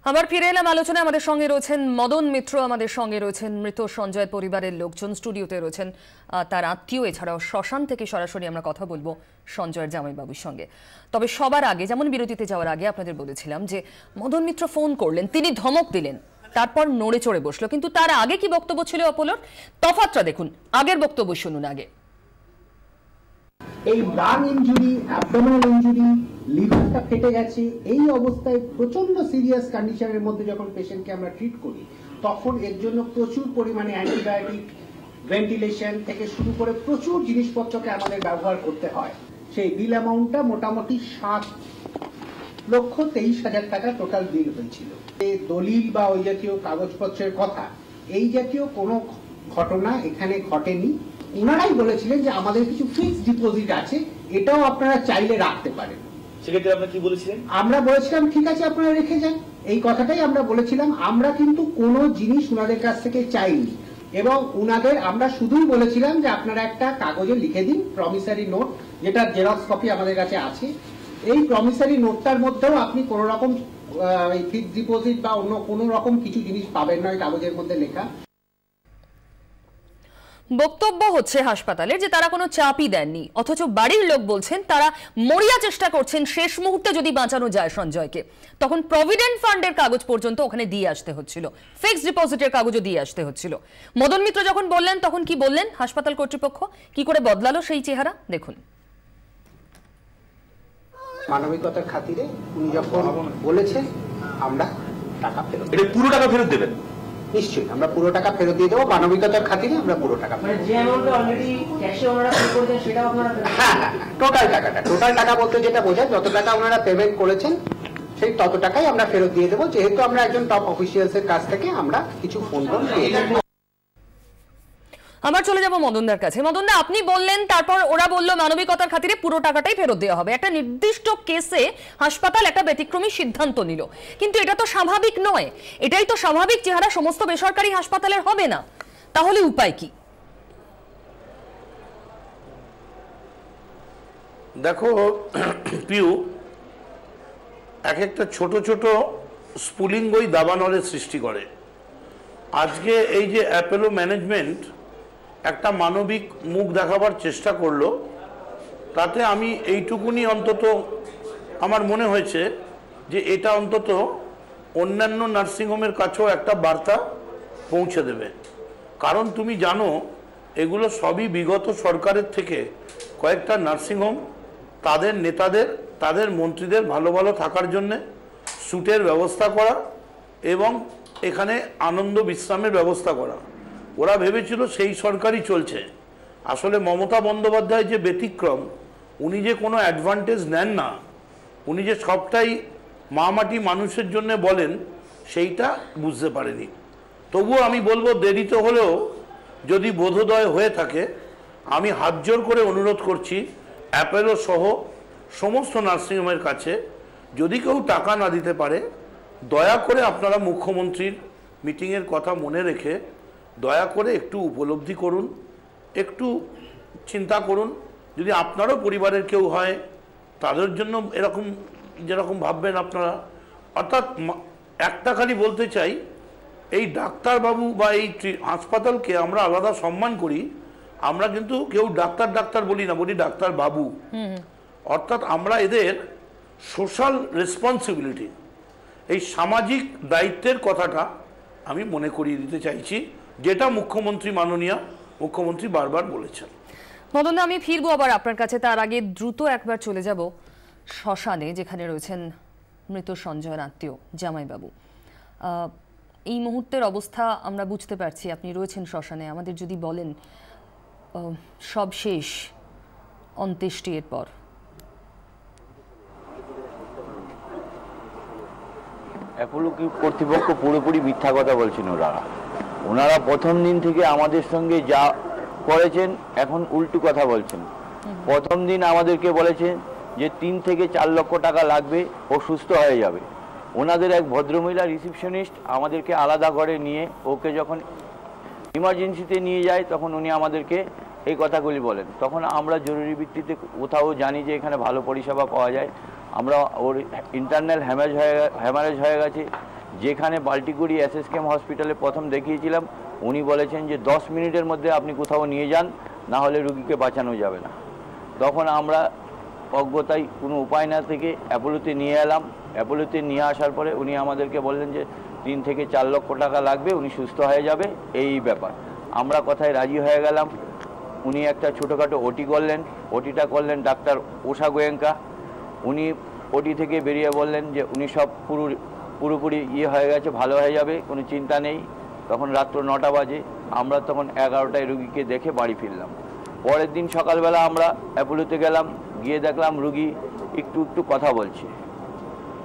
আবার ফিরে এলাম আলোচনায়। আমাদের সঙ্গে রয়েছেন মদন মিত্র, আমাদের সঙ্গে রয়েছেন মৃত সঞ্জয়ের পরিবারের লোকজন, স্টুডিওতে রয়েছেন তার আত্মীয়, এছাড়াও শ্মশান থেকে সরাসরি আমরা কথা বলবো সঞ্জয়ের জামাইবাবুর সঙ্গে। তবে সবার আগে, যেমন বিরতিতে যাওয়ার আগে আপনাদের বলেছিলাম যে মদন মিত্র ফোন করলেন, তিনি ধমক দিলেন, তারপর নড়ে চড়ে বসলো। কিন্তু তার আগে কি বক্তব্য ছিল অপোলোর, তফাৎটা দেখুন। আগের বক্তব্য শুনুন আগে। এই লাং ইনজুরি, অ্যাবডোমিনাল ইনজুরি, লিভারটা ফেটে গেছে, এই অবস্থায় প্রচন্ড সিরিয়াস কন্ডিশনের মধ্যে যখন পেশেন্টকে আমরা ট্রিট করি, তখন এর জন্য প্রচুর পরিমাণে অ্যান্টিবায়োটিক, ভেন্টিলেশন থেকে শুরু করে প্রচুর জিনিসপত্রকে আমাদের ব্যবহার করতে হয়। সেই বিল অ্যামাউন্টটা মোটামুটি 7,23,000 টাকা টোটাল বিল হয়েছিল। দলিল বা ওই জাতীয় কাগজপত্রের কথা, এই জাতীয় কোনো ঘটনা এখানে ঘটেনি। ওনারাই বলেছিলেন যে আমাদের কিছু ফিক্সড ডিপোজিট আছে, এটাও আপনারা চাইলে রাখতে পারেন। সেক্ষেত্রে আপনারা কি বলেছিলেন? আমরা বলেছিলাম ঠিক আছে আপনারা রেখে যান, এই কথাটাই আমরা বলেছিলাম। আমরা কিন্তু কোনো জিনিস ওনাদের কাছ থেকে চাইনি, এবং ওনাদের আমরা শুধুই বলেছিলাম যে আপনারা একটা কাগজে লিখে দিন প্রমিসারি নোট, যেটা জেরক্স কপি আমাদের কাছে আছে। এই প্রমিসারি নোটটার মধ্যেও আপনি কোন রকম ফিক্সড ডিপোজিট বা অন্য কোনো রকম কিছু জিনিস পাবেন না ওই কাগজের মধ্যে লেখা। বক্তব্য হচ্ছে হাসপাতালের যে তারা কোনো চাপই দেননি, অথচ বাড়ির লোক বলছেন তারা মরিয়া চেষ্টা করছেন শেষ মুহূর্তে যদি বাঁচানো যায় সঞ্জয়কে। তখন প্রভিডেন্ট ফান্ডের কাগজ পর্যন্ত ওখানে দিয়ে আসতে হচ্ছিল, ফিক্সড ডিপোজিটের কাগজও দিয়ে আসতে হচ্ছিল। মদন মিত্র যখন বললেন তখন কি বললেন হাসপাতাল কর্তৃপক্ষ, কি করে বদলালো সেই চেহারা দেখুন। মানবিকতার খাতিরে উনি যখন বলেছেন আমরা টাকা ফেরত, এটা পুরো টাকা ফেরত দেবেন? নিশ্চয়ই আমরা পুরো টাকা ফেরত দিয়ে দেবো। মানবিকতার খাতিরে আমরা পুরো টাকা, যে অ্যামাউন্টটা অলরেডি ক্যাশে ওনারা পে করেছেন সেটাও আপনারা টোটাল টাকা বলতে যেটা বোঝায় যত টাকা ওনারা পেমেন্ট করেছেন সেই তত টাকাই আমরা ফেরত দিয়ে দেবো, যেহেতু আমরা একজন টপ অফিসিয়ালস এর কাছ থেকে আমরা কিছু ফোন পেয়েছি। আবার চলে যাব মদনদার কাছে। মদনদা, আপনি বললেন তারপর ওরা বলল মানবিকতার খাতিরে পুরো টাকাটাই ফেরত দেওয়া হবে। একটা নির্দিষ্ট কেসে হাসপাতাল একটা ব্যতিক্রমী সিদ্ধান্ত নিল, কিন্তু এটা তো স্বাভাবিক নয়। এটাই তো স্বাভাবিক চেহারা সমস্ত বেসরকারি হাসপাতালের হবে না, তাহলে উপায় কি? দেখো পিউ, এক একটা ছোট ছোট স্পুলিঙ্গই দাবানলের সৃষ্টি করে। আজকে এই যে অ্যাপোলো ম্যানেজমেন্ট একটা মানবিক মুখ দেখাবার চেষ্টা করলো, তাতে আমি এইটুকুনি অন্তত আমার মনে হয়েছে যে এটা অন্তত অন্যান্য নার্সিংহোমের কাছেও একটা বার্তা পৌঁছে দেবে। কারণ তুমি জানো এগুলো সবই বিগত সরকারের থেকে কয়েকটা নার্সিংহোম তাদের নেতাদের, তাদের মন্ত্রীদের ভালো ভালো থাকার জন্যে স্যুটের ব্যবস্থা করা এবং এখানে আনন্দ বিশ্রামের ব্যবস্থা করা। ওরা ভেবেছিল সেই সরকারই চলছে। আসলে মমতা বন্দ্যোপাধ্যায় যে ব্যতিক্রম, উনি যে কোনো অ্যাডভান্টেজ নেন না, উনি যে সবটাই মাটি মানুষের জন্য বলেন, সেইটা বুঝতে পারেনি। তবুও আমি বলবো দেরিতে হলেও যদি বোধোদয় হয়ে থাকে, আমি হাত জোর করে অনুরোধ করছি অ্যাপোলো সহ সমস্ত নার্সিংহোমের কাছে, যদি কেউ টাকা না দিতে পারে দয়া করে আপনারা মুখ্যমন্ত্রীর মিটিংয়ের কথা মনে রেখে দয়া করে একটু উপলব্ধি করুন, একটু চিন্তা করুন। যদি আপনারও পরিবারের কেউ হয় তাদের জন্য এরকম যেরকম ভাববেন আপনারা, অর্থাৎ একটা খালি বলতে চাই, এই ডাক্তারবাবু বা এই হাসপাতালকে আমরা আলাদা সম্মান করি। আমরা কিন্তু কেউ ডাক্তার বলি না, বলি ডাক্তার বাবু। অর্থাৎ আমরা এদের সোশ্যাল রেসপন্সিবিলিটি, এই সামাজিক দায়িত্বের কথাটা আমি মনে করিয়ে দিতে চাইছি, যেটা মুখ্যমন্ত্রী, মাননীয় মুখ্যমন্ত্রী বারবার বলেছেন। মদনদা, আমি ফিরবো আবার আপনার কাছে, তার আগে দ্রুত একবার চলে যাব শ্মশানে, যেখানে রয়েছেন মৃত সঞ্জয়ের আত্মীয় জামাইবাবু। এই মুহূর্তের অবস্থা আমরা বুঝতে পারছি, আপনি রয়েছেন শ্মশানে। আমাদের যদি বলেন সব শেষ, অন্ত্যেষ্টি এর পর। অ্যাপোলো কর্তৃপক্ষ পুরোপুরি মিথ্যা কথা বলছেন। ওনারা প্রথম দিন থেকে আমাদের সঙ্গে যা করেছেন এখন উল্টো কথা বলছেন। প্রথম দিন আমাদেরকে বলেছেন যে 3 থেকে 4 লক্ষ টাকা লাগবে, ও সুস্থ হয়ে যাবে। ওনাদের এক ভদ্রমহিলা রিসেপশনিস্ট আমাদেরকে আলাদা করে নিয়ে ওকে যখন ইমার্জেন্সিতে নিয়ে যায়, তখন উনি আমাদেরকে এই কথাগুলি বলেন। তখন আমরা জরুরি ভিত্তিতে কোথাও জানি যে এখানে ভালো পরিষেবা পাওয়া যায়, আমরা ওর ইন্টারনাল হ্যামারেজ হয়ে গেছে, যেখানে বাল্টিগুড়ি SSKM হসপিটালে প্রথম দেখিয়েছিলাম, উনি বলেছেন যে 10 মিনিটের মধ্যে আপনি কোথাও নিয়ে যান, না হলে রুগীকে বাঁচানো যাবে না। তখন আমরা অজ্ঞতায় কোনো উপায় না থেকে অ্যাপোলোতে নিয়ে এলাম। অ্যাপোলোতে নিয়ে আসার পরে উনি আমাদেরকে বললেন যে 3 থেকে 4 লক্ষ টাকা লাগবে, উনি সুস্থ হয়ে যাবে, এই ব্যাপার। আমরা কথায় রাজি হয়ে গেলাম। উনি একটা ছোটোখাটো ওটি করলেন। ওটিটা করলেন ডাক্তার উষা গোয়েঙ্কা। উনি ওটি থেকে বেরিয়ে বললেন যে উনি সব পুরোপুরি হয়ে গেছে, ভালো হয়ে যাবে, কোনো চিন্তা নেই। তখন রাত্র 9টা বাজে। আমরা তখন 11টায় রুগীকে দেখে বাড়ি ফিরলাম। পরের দিন সকালবেলা আমরা অ্যাপোলোতে গেলাম, গিয়ে দেখলাম রুগী একটু কথা বলছে।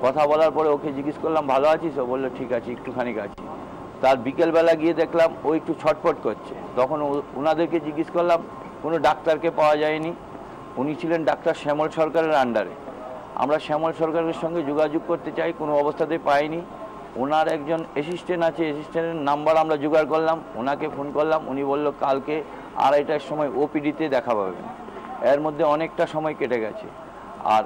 কথা বলার পরে ওকে জিজ্ঞেস করলাম, ভালো আছিস? ও বললো ঠিক আছে, একটুখানি আছি। তার বিকেলবেলা গিয়ে দেখলাম ও একটু ছটফট করছে। তখন ওনাদেরকে জিজ্ঞেস করলাম, কোনো ডাক্তারকে পাওয়া যায়নি। উনি ছিলেন ডাক্তার শ্যামল সরকারের আন্ডারে। আমরা শ্যামল সরকারের সঙ্গে যোগাযোগ করতে চাই, কোনো অবস্থাতেই পাইনি। ওনার একজন অ্যাসিস্ট্যান্ট আছে, অ্যাসিস্ট্যান্টের নাম্বার আমরা জোগাড় করলাম, ওনাকে ফোন করলাম। উনি বলল কালকে 2:30টার সময় OPDতে দেখা পাবেন। এর মধ্যে অনেকটা সময় কেটে গেছে। আর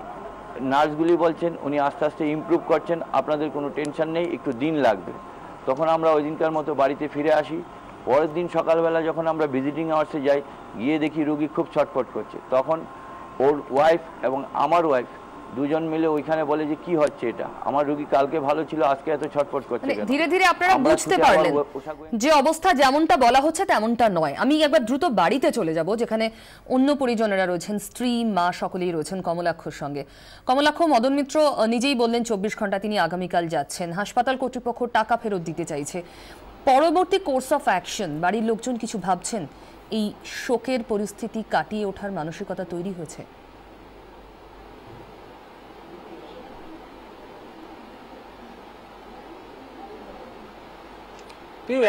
নার্সগুলি বলছেন উনি আস্তে আস্তে ইমপ্রুভ করছেন, আপনাদের কোনো টেনশন নেই, একটু দিন লাগবে। তখন আমরা ওই দিনকার মতো বাড়িতে ফিরে আসি। পরের দিন সকালবেলা যখন আমরা ভিজিটিং আওয়ার্সে যাই, গিয়ে দেখি রুগী খুব ছটফট করছে। তখন ওর ওয়াইফ এবং আমার ওয়াইফ দুজন মিলে ওইখানে বলে যে কি হচ্ছে এটা, আমার রুগী কালকে ভালো ছিল, আজকে এত ছটফট করছে কেন? ধীরে ধীরে আপনারা বুঝতে পারলেন যে অবস্থা যেমনটা বলা হচ্ছে তেমনটা নয়। আমি একবার দ্রুত বাড়িতে চলে যাব, যেখানে অন্য পরিজনেরা রয়েছেন, স্ত্রী, মা, সকলেই রয়েছেন কমলাক্ষর সঙ্গে। কমলাক্ষ, মদন মিত্র নিজেই বললেন 24 ঘন্টা তিনি আগামীকাল যাচ্ছেন। হাসপাতাল কর্তৃপক্ষ টাকা ফেরত দিতে চাইছে। পরবর্তী কোর্স অফ অ্যাকশন, বাড়ির লোকজন কিছু ভাবছেন? এই শোকের পরিস্থিতি কাটিয়ে ওঠার মানসিকতা তৈরি হয়েছে?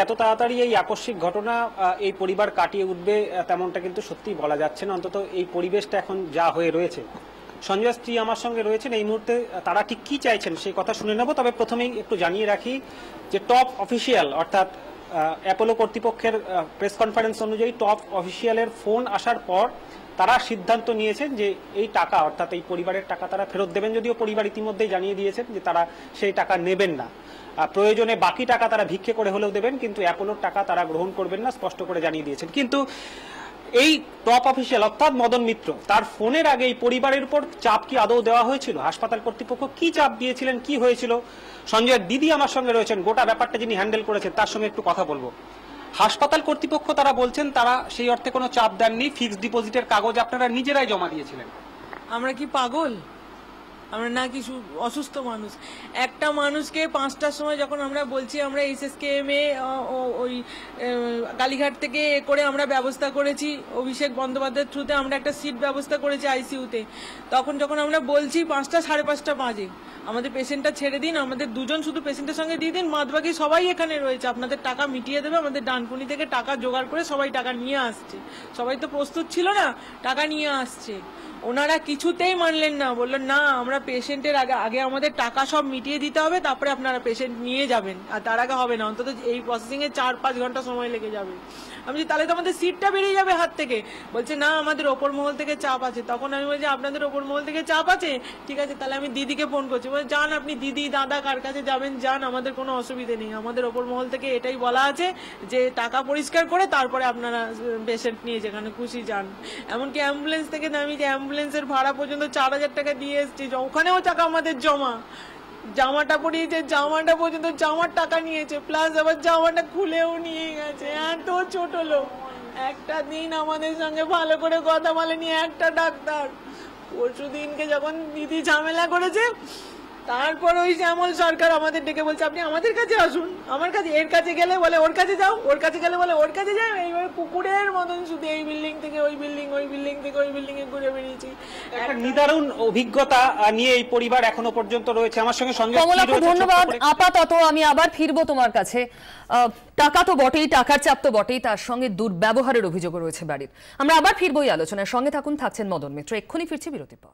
এত তাড়াতাড়ি এই আকস্মিক ঘটনা এই পরিবার কাটিয়ে উঠবে তেমনটা কিন্তু সত্যি বলা যাচ্ছে না, অন্তত এই পরিবেশটা এখন যা হয়ে রয়েছে। সঞ্জয় স্ত্রী আমার সঙ্গে রয়েছেন, এই মুহূর্তে তারা ঠিক কি চাইছেন সেই কথা শুনে নেব। তবে প্রথমেই একটু জানিয়ে রাখি যে টপ অফিসিয়াল অর্থাৎ অ্যাপোলো কর্তৃপক্ষের প্রেস কনফারেন্স অনুযায়ী টপ অফিসিয়ালের ফোন আসার পর তারা সিদ্ধান্ত নিয়েছেন যে এই টাকা অর্থাৎ এই পরিবারের টাকা তারা ফেরত দেবেন, যদিও পরিবার ইতিমধ্যেই জানিয়ে দিয়েছেন যে তারা সেই টাকা নেবেন না। প্রয়োজনে বাকি টাকা তারা ভিক্ষে করে হলেও দেবেন, কিন্তু অ্যাপোলোর টাকা তারা গ্রহণ করবেন না, স্পষ্ট করে জানিয়ে দিয়েছেন। কিন্তু এই টপ অফিসিয়াল অর্থাৎ মদন মিত্র, তার ফোনের আগে এই পরিবারের উপর চাপ কি আদৌ দেওয়া হয়েছিল? হাসপাতাল কর্তৃপক্ষ কি চাপ দিয়েছিলেন, কি হয়েছিল? সঞ্জয়ের দিদি আমার সঙ্গে রয়েছেন, গোটা ব্যাপারটা যিনি হ্যান্ডেল করেছেন তার সঙ্গে একটু কথা বলবো। হাসপাতাল কর্তৃপক্ষ তারা বলছেন তারা সেই অর্থে কোনো চাপ দেননি, ফিক্সড ডিপোজিটের কাগজ আপনারা নিজেরাই জমা দিয়েছিলেন। আমরা কি পাগল? আমরা না কিছু অসুস্থ মানুষ? একটা মানুষকে 5টার সময় যখন আমরা বলছি আমরা SSKM এ ওই কালীঘাট থেকে করে আমরা ব্যবস্থা করেছি, অভিষেক বন্দ্যোপাধ্যায়ের থ্রুতে আমরা একটা সিট ব্যবস্থা করেছি ICUতে, তখন যখন আমরা বলছি 5টা 5:30 বাজে আমাদের পেশেন্টটা ছেড়ে দিন, আমাদের দুজন শুধু পেশেন্টের সঙ্গে দিয়ে দিন, বাদবাকি সবাই এখানে রয়েছে, আপনাদের টাকা মিটিয়ে দেবে। আমাদের ডানকুনি থেকে টাকা জোগাড় করে সবাই টাকা নিয়ে আসছে। সবাই তো প্রস্তুত ছিল না, টাকা নিয়ে আসছে। ওনারা কিছুতেই মানলেন না, বললেন না আমরা পেশেন্টের আগে আমাদের টাকা সব মিটিয়ে দিতে হবে, তারপরে আপনারা পেশেন্ট নিয়ে যাবেন, আর তার আগে হবে না, অন্তত এই প্রসেসিং এ 4-5 ঘন্টা সময় লেগে যাবে। আমি তাহলে তো আমাদের সিটটা বেরিয়ে যাবে হাত থেকে। বলছে না আমাদের ওপর মহল থেকে চাপ আছে। তখন আমি বলছি আপনাদের ওপর মহল থেকে চাপ আছে, ঠিক আছে তাহলে আমি দিদিকে ফোন করছি। বলে যান আপনি দিদি দাদা কার কাছে যাবেন যান, আমাদের কোনো অসুবিধে নেই, আমাদের ওপর মহল থেকে এটাই বলা আছে যে টাকা পরিষ্কার করে তারপরে আপনারা পেশেন্ট নিয়ে যেখানে খুশি যান। এমনকি অ্যাম্বুলেন্স থেকে নামিয়ে অ্যাম্বুলেন্সের ভাড়া পর্যন্ত 4000 টাকা দিয়ে এসছি, ওখানেও টাকা আমাদের জমা। জামাটা পরিয়েছে, জামাটা পর্যন্ত জামার টাকা নিয়েছে, প্লাস আবার জামাটা খুলেও নিয়ে গেছে। এত ছোট লোক, একটা দিন আমাদের সঙ্গে ভালো করে কথা বলেনি একটা ডাক্তার। পরশু দিনকে যখন দিদি ঝামেলা করেছে, তারপর ওই শ্যামল সরকার আমাদের ডেকে বলছে আপনি আমাদের কাছে আসুন, আমার কাছে, এর কাছে গেলে বলে ওর কাছে যাও, ওর কাছে গেলে বলে ওর কাছে যাও। এইভাবে কুকুরের মতন শুধু এই বিল্ডিং থেকে ওই বিল্ডিং, ওই বিল্ডিং থেকে ওই বিল্ডিং এ ঘুরে বেরিয়েছি। একটা নিদারুণ অভিজ্ঞতা নিয়ে এই পরিবার এখনো পর্যন্ত রয়েছে। আমার সঙ্গে সঞ্জয়, ধন্যবাদ। আপাতত আমি আবার ফিরবো তোমার কাছে। টাকা তো বটেই, টাকার চাপ তো বটেই, তার সঙ্গে দুর্ব্যবহারের অভিযোগ রয়েছে বাড়ির। আমরা আবার ফিরবো এই আলোচনার সঙ্গে। থাকুন, থাকছেন মদন মিত্র। এক্ষুনি ফিরছি বিরতির পর।